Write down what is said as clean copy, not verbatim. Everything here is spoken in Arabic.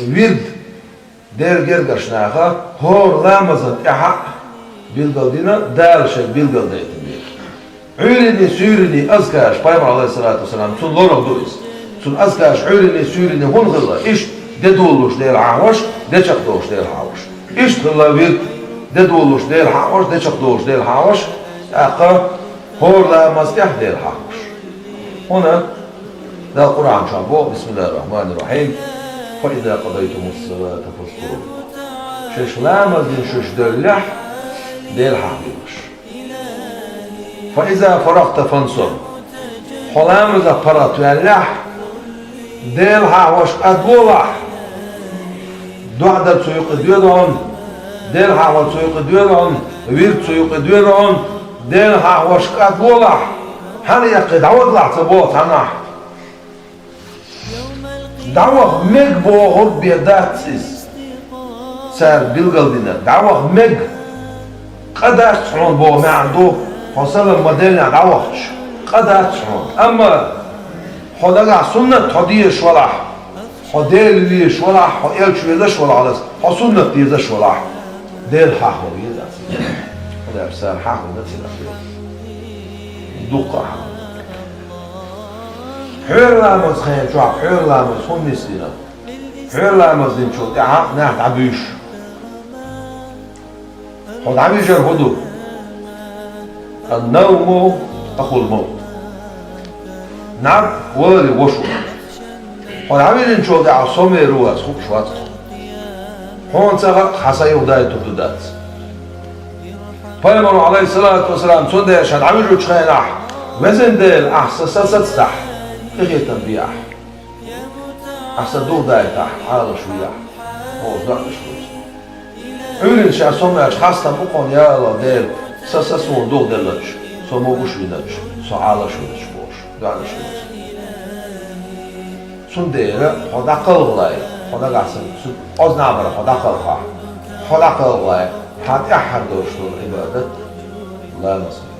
ورد دير جرجشناها هور لامزت إحق بالقلدنا دال شيء بالقلدين عيرني سيرني أزكاش بايمر عليه الصلاة والسلام سن لورق دويس سن أزكاش عيرني سيرني هون غلا إيش ددولوش دير عاوش دشقدوش دير عاوش إيش غلا ورد ددولوش دير عاوش دشقدوش دير عاوش أقا هور لامز إح دير عاوش هنا ده القرآن شابو بسم الله الرحمن الرحيم فإذا قضيتم الصلاة فاذكروا شش لامز شش درلح دير حقيقش فإذا فرغت فانصب حلامز برات واللح دير حاوش أدولح دعدة سيوق ديرون دير حاوش سيوق ديرون ويرد سيوق ديرون دير حاوش أدولح هل يقد عود لعتبوت هناح دعوة مج بوهر بيداتسيس سار بالقلبنا دعوة مج قد أسعون بو ما عنده حصل المدينة دعوهش قد أسعون أما حدقع سنة حديش ولا حديل ليش ولا حيل شويدش ولا على حسنة ديزش ولا ديل حاحو يزاس هذا بسار حاحو نتيلا دوقة حير لامز خير شو حير لامز هم نسينا حير لامز دين شو تعب نحت عبيش خد عبيش الهدوء النوم أخو الموت نعم ولي وشو خد عبيش دين شو دعا صومي رواز خوب شوات هون سغا حسايو داي تبدودات فيمر عليه الصلاة والسلام سنده يشهد عبيش وشخيناح وزن ديل أحسا ستستح إيه تنبيع أحسن دور دايتح على شوية هو دعنا شوية عيرن شا سمعش خاصة بقون يا الله ديل سسسون دور دلتش سمو بوش بينتش سو على شوية شبوش دعنا شوية سن ديرة خدا قلغلاي خدا قاسم أزنا عبر خدا قلغا خدا قلغلاي حد أحد دوش دور عبادة لا نصر